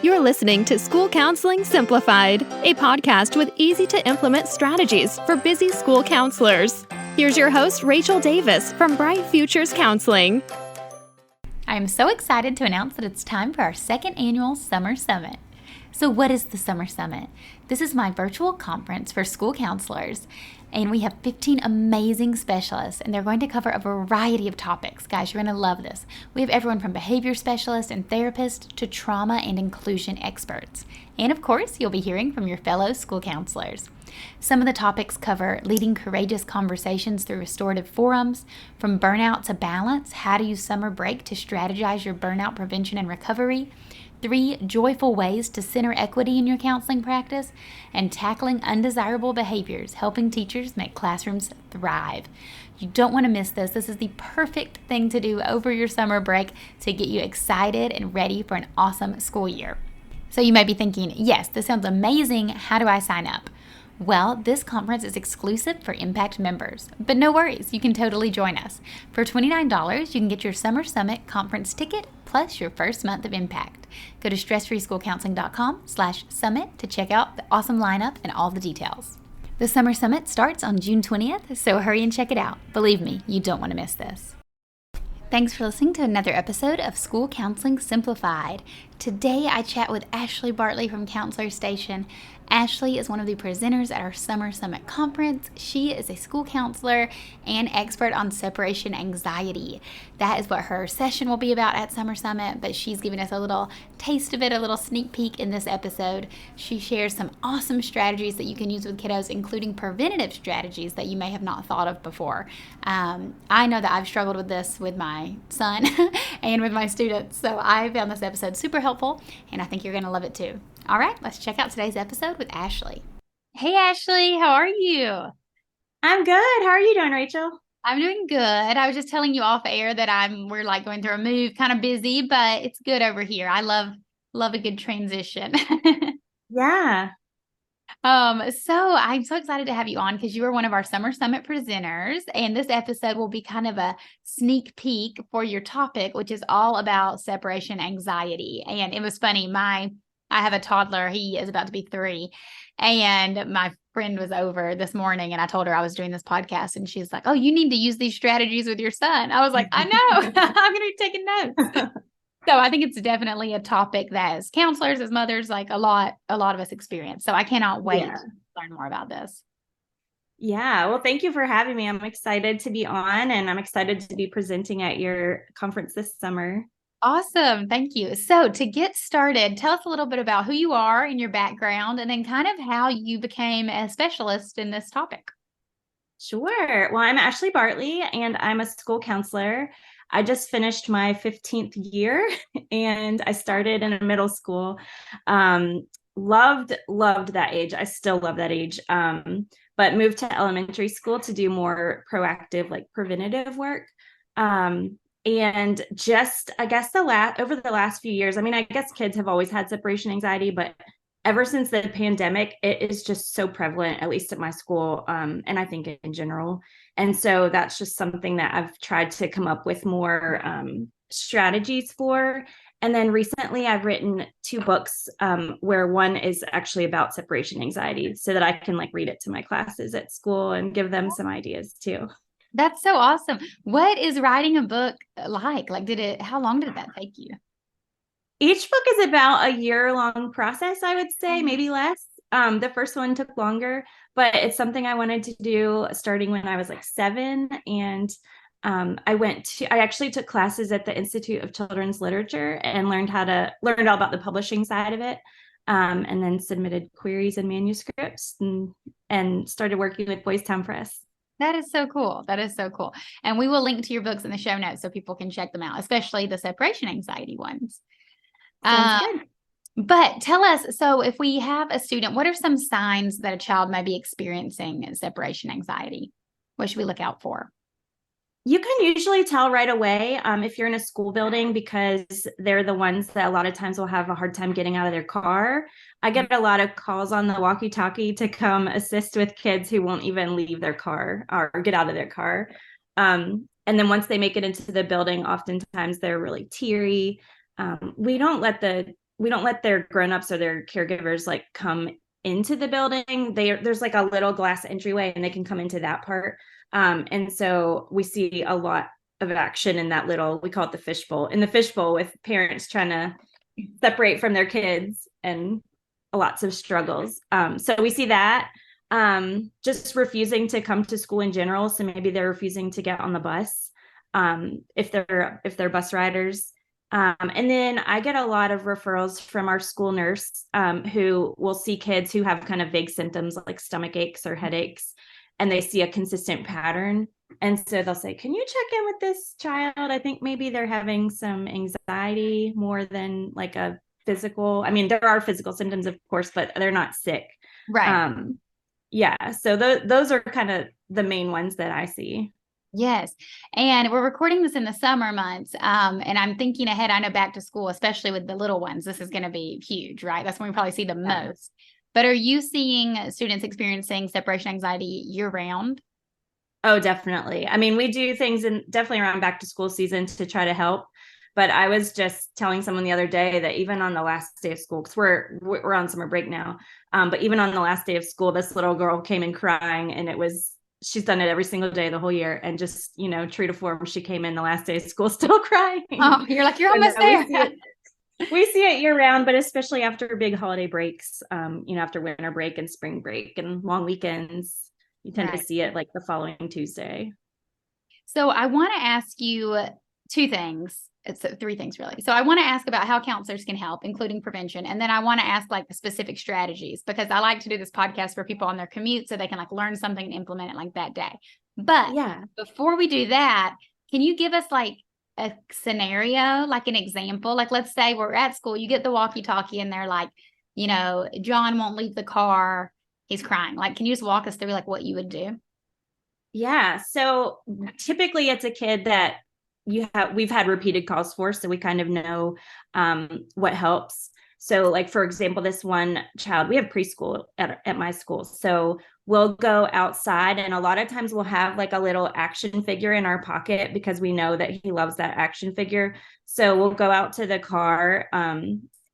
You're listening to School Counseling Simplified, a podcast with easy-to-implement strategies for busy school counselors. Here's your host, Rachel Davis from Bright Futures Counseling. I am so excited to announce that it's time for our second annual Summer Summit. So what is the Summer Summit? This is my virtual conference for school counselors, and we have 15 amazing specialists, and they're going to cover a variety of topics. Guys, you're going to love this. We have everyone from behavior specialists and therapists to trauma and inclusion experts. And of course, you'll be hearing from your fellow school counselors. Some of the topics cover leading courageous conversations through restorative forums, from burnout to balance, how to use summer break to strategize your burnout prevention and recovery, 3 joyful ways to center equity in your counseling practice, and tackling undesirable behaviors, helping teachers make classrooms thrive. You don't want to miss this. This is the perfect thing to do over your summer break to get you excited and ready for an awesome school year. So you may be thinking, yes, this sounds amazing. How do I sign up? Well, this conference is exclusive for Impact members, but no worries, you can totally join us. For $29, you can get your Summer Summit conference ticket plus your first month of Impact. Go to stressfreeschoolcounseling.com/summit to check out the awesome lineup and all the details. The Summer Summit starts on June 20th, so hurry and check it out. Believe me, you don't want to miss this. Thanks for listening to another episode of School Counseling Simplified. Today I chat with Ashley Bartley from Counselor Station. Ashley is one of the presenters at our Summer Summit Conference. She is a school counselor and expert on separation anxiety. That is what her session will be about at Summer Summit, but she's giving us a little taste of it, a little sneak peek in this episode. She shares some awesome strategies that you can use with kiddos, including preventative strategies that you may have not thought of before. I know that I've struggled with this with my son and with my students, so I found this episode super helpful, and I think you're going to love it too. All right, let's check out today's episode with Ashley. Hey, Ashley, how are you? I'm good. How are you doing, Rachel? I'm doing good. I was just telling you off air that we're like going through a move, kind of busy, but it's good over here. I love a good transition. Yeah. So I'm so excited to have you on because you are one of our Summer Summit presenters, and this episode will be kind of a sneak peek for your topic, which is all about separation anxiety. And it was funny, I have a toddler. He is about to be 3. And my friend was over this morning and I told her I was doing this podcast, and she's like, "Oh, you need to use these strategies with your son." I was like, I know, I'm going to be taking notes. So I think it's definitely a topic that as counselors, as mothers, like a lot of us experience. So I cannot wait to learn more about this. Yeah. Well, thank you for having me. I'm excited to be on, and I'm excited to be presenting at your conference this summer. Awesome. Thank you. So to get started, tell us a little bit about who you are and your background, and then kind of how you became a specialist in this topic. Sure. Well, I'm Ashley Bartley, and I'm a school counselor. I just finished my 15th year, and I started in a middle school. Loved that age. I still love that age. But moved to elementary school to do more proactive, like preventative work. And just, I guess over the last few years, I mean, I guess kids have always had separation anxiety, but ever since the pandemic, it is just so prevalent, at least at my school, and I think in general. And so that's just something that I've tried to come up with more strategies for. And then recently I've written 2 books where one is actually about separation anxiety, so that I can like read it to my classes at school and give them some ideas too. That's so awesome. What is writing a book like? How long did that take you? Each book is about a year-long process, I would say, maybe less. The first one took longer, but it's something I wanted to do starting when I was like 7. And I actually took classes at the Institute of Children's Literature and learned all about the publishing side of it. And then submitted queries and manuscripts and started working with Boys Town Press. That is so cool. And we will link to your books in the show notes so people can check them out, especially the separation anxiety ones. Sounds good. But tell us, so if we have a student, what are some signs that a child may be experiencing separation anxiety? What should we look out for? You can usually tell right away if you're in a school building, because they're the ones that a lot of times will have a hard time getting out of their car. I get a lot of calls on the walkie-talkie to come assist with kids who won't even leave their car or get out of their car. And then once they make it into the building, oftentimes they're really teary. We don't let the we don't let their grownups or their caregivers like come into the building. There's like a little glass entryway and they can come into that part. And so we see a lot of action in that little, we call it the fishbowl, in the fishbowl, with parents trying to separate from their kids and lots of struggles. So we see that, just refusing to come to school in general. So maybe they're refusing to get on the bus, if they're bus riders. And then I get a lot of referrals from our school nurse, who will see kids who have kind of vague symptoms like stomach aches or headaches, and they see a consistent pattern. And so they'll say, can you check in with this child? I think maybe they're having some anxiety more than like a physical. I mean, there are physical symptoms, of course, but they're not sick. Right. Yeah. So those are kind of the main ones that I see. Yes. And we're recording this in the summer months. And I'm thinking ahead. I know back to school, especially with the little ones, this is going to be huge, right? That's when we probably see the most. But are you seeing students experiencing separation anxiety year round? Oh, definitely. I mean, we do things definitely around back to school season to try to help. But I was just telling someone the other day that even on the last day of school, because we're on summer break now, but even on the last day of school, this little girl came in crying, and she's done it every single day the whole year, and just, true to form, she came in the last day of school still crying. Oh, you're like, you're almost there. We see it year round, but especially after big holiday breaks, after winter break and spring break and long weekends, you tend to see it like the following Tuesday. So I want to ask you two things. It's three things really. So I want to ask about how counselors can help, including prevention. And then I want to ask like the specific strategies, because I like to do this podcast for people on their commute so they can like learn something and implement it like that day. But before we do that, can you give us like a scenario, like an example? Like, let's say we're at school, you get the walkie-talkie and they're like, John won't leave the car. He's crying. Like, can you just walk us through like what you would do? Yeah. So typically it's a kid that we've had repeated calls for, so we kind of know what helps. So like, for example, this one child, we have preschool at my school. So we'll go outside, and a lot of times we'll have like a little action figure in our pocket because we know that he loves that action figure. So we'll go out to the car,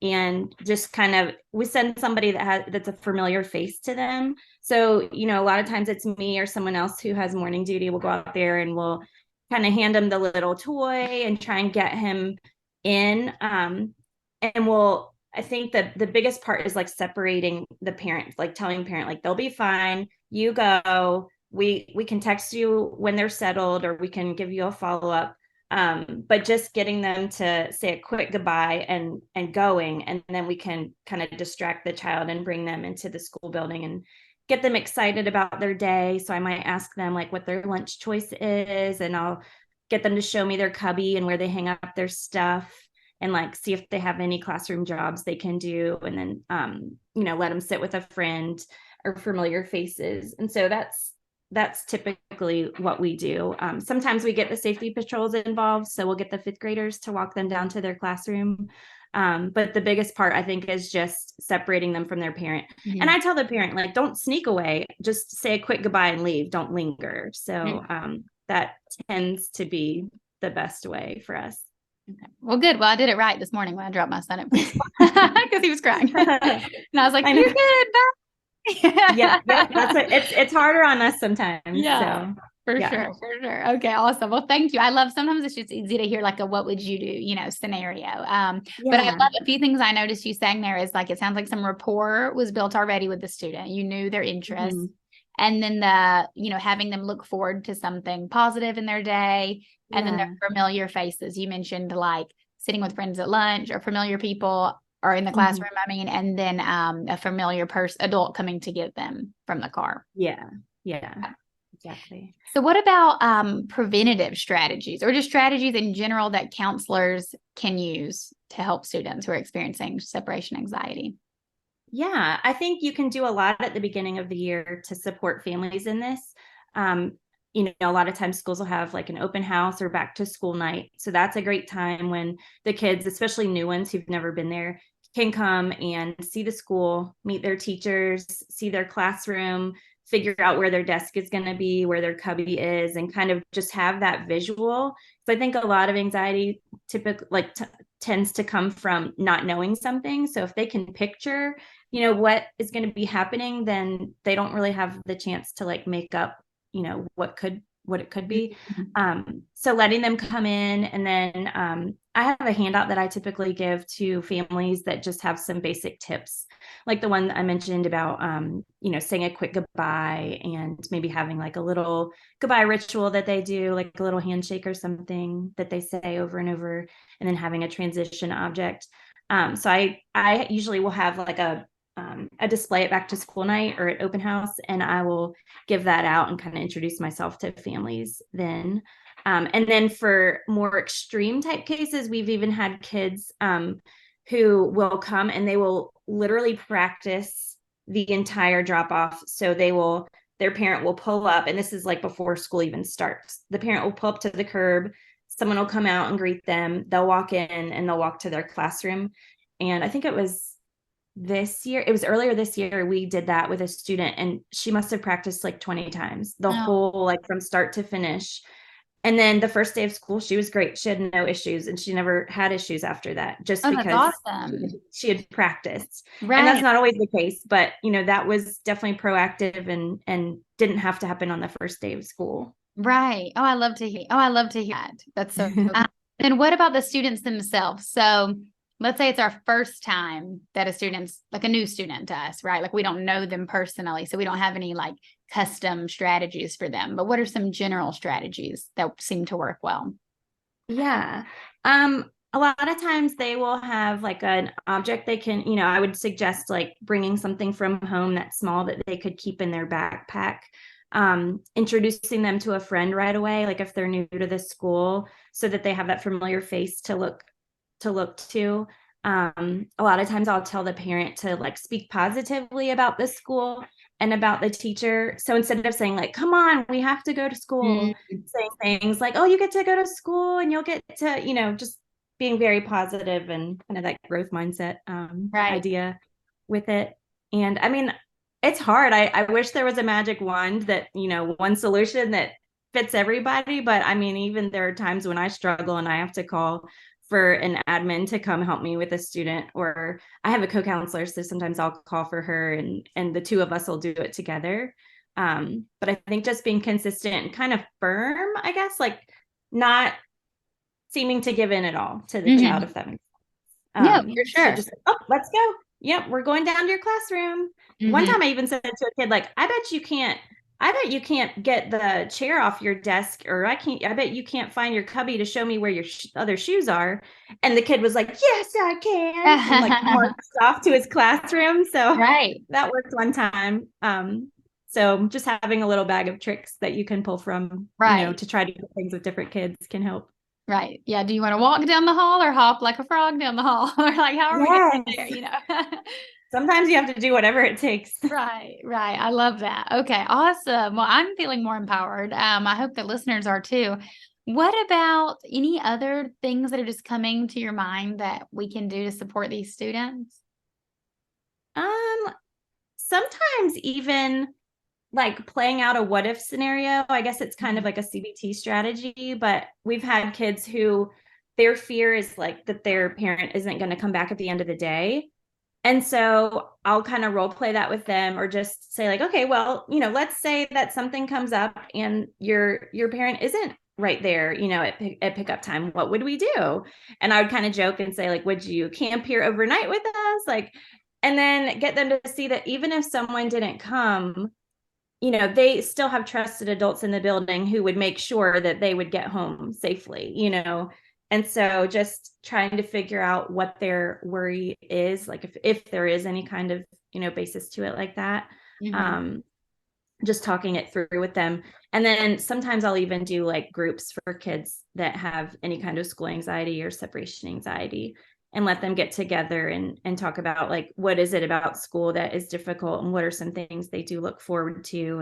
and just kind of, we send somebody that's a familiar face to them. So, a lot of times it's me or someone else who has morning duty. We'll go out there and we'll kind of hand him the little toy and try and get him in. And I think that the biggest part is like separating the parent, like telling the parent, like, they'll be fine. You go, we can text you when they're settled, or we can give you a follow-up. But just getting them to say a quick goodbye and going, and then we can kind of distract the child and bring them into the school building and get them excited about their day. So I might ask them like what their lunch choice is, and I'll get them to show me their cubby and where they hang up their stuff, and like see if they have any classroom jobs they can do. And then, let them sit with a friend or familiar faces. And so that's typically what we do. Sometimes we get the safety patrols involved. So we'll get the fifth graders to walk them down to their classroom. But the biggest part, I think, is just separating them from their parent. Mm-hmm. And I tell the parent, like, don't sneak away, just say a quick goodbye and leave. Don't linger. So that tends to be the best way for us. Okay. Well, good. Well, I did it right this morning when I dropped my son at because he was crying. And I was like, you're good. Bye. yeah, that's it. It's harder on us sometimes. Yeah. So. For sure. Okay, awesome. Well, thank you. I love, sometimes it's just easy to hear like a what would you do, scenario. But I love a few things I noticed you saying there is like, it sounds like some rapport was built already with the student. You knew their interests. Mm-hmm. And then having them look forward to something positive in their day. And then their familiar faces. You mentioned like sitting with friends at lunch, or familiar people or in the classroom, and then a familiar adult coming to get them from the car. Yeah. Exactly. So what about preventative strategies, or just strategies in general that counselors can use to help students who are experiencing separation anxiety? Yeah, I think you can do a lot at the beginning of the year to support families in this. A lot of times schools will have like an open house or back to school night. So that's a great time when the kids, especially new ones who've never been there, can come and see the school, meet their teachers, see their classroom, figure out where their desk is going to be, where their cubby is, and kind of just have that visual. So I think a lot of anxiety tends to come from not knowing something. So if they can picture, what is going to be happening, then they don't really have the chance to like make up, what it could be. So letting them come in, and then I have a handout that I typically give to families that just have some basic tips, like the one that I mentioned about, saying a quick goodbye, and maybe having like a little goodbye ritual that they do, like a little handshake or something that they say over and over, and then having a transition object. So I usually will have like a display at back to school night or at open house, and I will give that out and kind of introduce myself to families then. And then for more extreme type cases, we've even had kids who will come and they will literally practice the entire drop off. So their parent will pull up, and this is like before school even starts. The parent will pull up to the curb, someone will come out and greet them, they'll walk in and they'll walk to their classroom. And I think it was earlier this year, we did that with a student, and she must have practiced like 20 times, the whole, like from start to finish. And then the first day of school, she was great. She had no issues, and she never had issues after that, just because that's awesome. she had practiced. Right. And that's not always the case, but that was definitely proactive and didn't have to happen on the first day of school. Right. Oh, I love to hear that. That's so cool. And what about the students themselves? So let's say it's our first time that a student's like a new student to us, right? Like we don't know them personally, so we don't have any like custom strategies for them. But what are some general strategies that seem to work well? Yeah. A lot of times they will have like an object they can, I would suggest like bringing something from home that's small that they could keep in their backpack. Introducing them to a friend right away, like if they're new to the school, so that they have that familiar face to look to. A lot of times I'll tell the parent to like speak positively about the school and about the teacher. So instead of saying like, come on, we have to go to school, saying things like, oh, you get to go to school and you'll get to, just being very positive and kind of that growth mindset idea with it. And I mean, it's hard. I wish there was a magic wand that, one solution that fits everybody. But I mean, even there are times when I struggle and I have to call for an admin to come help me with a student, or I have a co-counselor, so sometimes I'll call for her and the two of us will do it together. But I think just being consistent and kind of firm, I guess, like not seeming to give in at all to the child, if that makes sense. Yeah, for sure. So just, let's go. Yep, we're going down to your classroom. One time I even said to a kid, like, I bet you can't get the chair off your desk, or I bet you can't find your cubby to show me where your other shoes are. And the kid was like, yes, I can. And like marched off to his classroom. So that worked one time. So just having a little bag of tricks that you can pull from, to try to do things with different kids can help. Right. Yeah. Do you want to walk down the hall or hop like a frog down the hall? Or like, how are we going to get there, Sometimes you have to do whatever it takes. Right. I love that. Okay, awesome. Well, I'm feeling more empowered. I hope the listeners are too. What about any other things that are just coming to your mind that we can do to support these students? Sometimes even like playing out a what if scenario. I guess it's kind of like a CBT strategy, but we've had kids who their fear is like that their parent isn't going to come back at the end of the day. And so I'll kind of role play that with them, or just say like, okay, well, let's say that something comes up and your parent isn't right there, at pickup time. What would we do? And I would kind of joke and say like, would you camp here overnight with us? Like, and then get them to see that even if someone didn't come, they still have trusted adults in the building who would make sure that they would get home safely, And so just trying to figure out what their worry is, like if there is any kind of, basis to it like that. Just talking it through with them. And then sometimes I'll even do like groups for kids that have any kind of school anxiety or separation anxiety, and let them get together and talk about like, what is it about school that is difficult, and what are some things they do look forward to,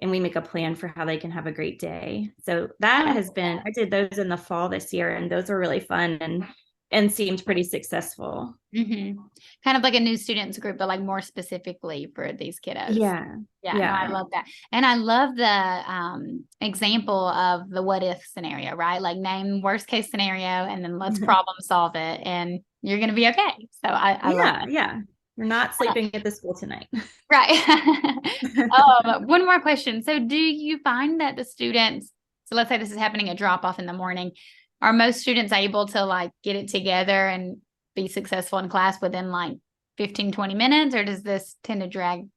and we make a plan for how they can have a great day. So that has been, I did those in the fall this year, and those were really fun. And and seemed pretty successful. Mm-hmm. Kind of like a new students group, but like more specifically for these kiddos. Yeah. No, I love that. And I love the example of the what if scenario, right? Like name worst case scenario and then let's problem solve it and you're going to be okay. So I love that. Yeah. You're not sleeping at the school tonight. Right. One more question. So do you find that the students, so let's say this is happening at drop off in the morning, are most students able to like get it together and be successful in class within like 15, 20 minutes, or does this tend to drag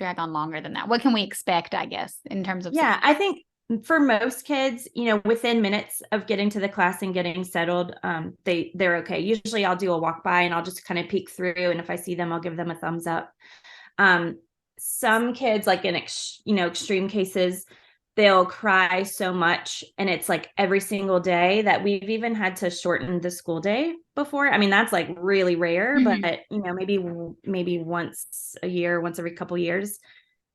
on longer than that? What can we expect, I guess, in terms of? Yeah, I think for most kids, within minutes of getting to the class and getting settled, they're okay. Usually I'll do a walk by and I'll just kind of peek through. And if I see them, I'll give them a thumbs up. Some kids, like in, extreme cases, they'll cry so much. And it's like every single day that we've even had to shorten the school day before. I mean, that's like really rare, but maybe once a year, once every couple years,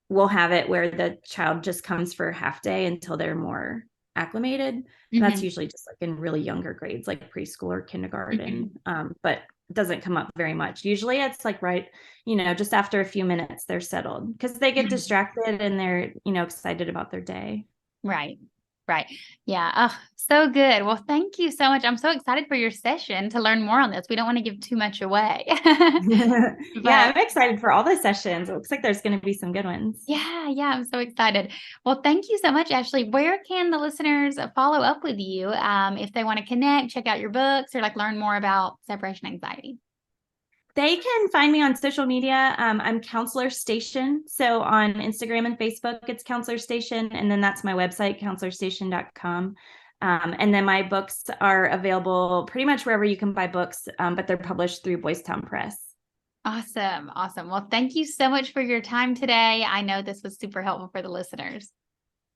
we'll have it where the child just comes for a half day until they're more acclimated. That's usually just like in really younger grades, like preschool or kindergarten. But it doesn't come up very much. Usually it's like right, just after a few minutes they're settled because they get distracted and they're, excited about their day. Right. Yeah. Oh, so good. Well, thank you so much. I'm so excited for your session to learn more on this. We don't want to give too much away. Yeah, I'm excited for all the sessions. It looks like there's going to be some good ones. Yeah. I'm so excited. Well, thank you so much, Ashley. Where can the listeners follow up with you if they want to connect, check out your books, or like learn more about separation anxiety? They can find me on social media. I'm Counselor Station. So on Instagram and Facebook, it's Counselor Station. And then that's my website, counselorstation.com. And then my books are available pretty much wherever you can buy books, but they're published through Boys Town Press. Awesome. Well, thank you so much for your time today. I know this was super helpful for the listeners.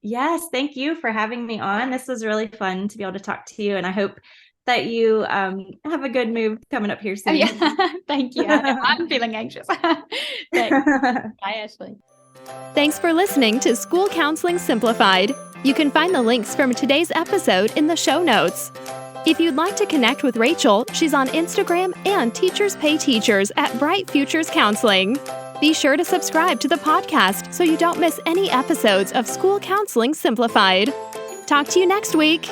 Yes, thank you for having me on. This was really fun to be able to talk to you. And I hope that you have a good move coming up here soon. Oh, yeah. Thank you. I'm feeling anxious. Thanks. Bye, Ashley. Thanks for listening to School Counseling Simplified. You can find the links from today's episode in the show notes. If you'd like to connect with Rachel, she's on Instagram and Teachers Pay Teachers at Bright Futures Counseling. Be sure to subscribe to the podcast so you don't miss any episodes of School Counseling Simplified. Talk to you next week.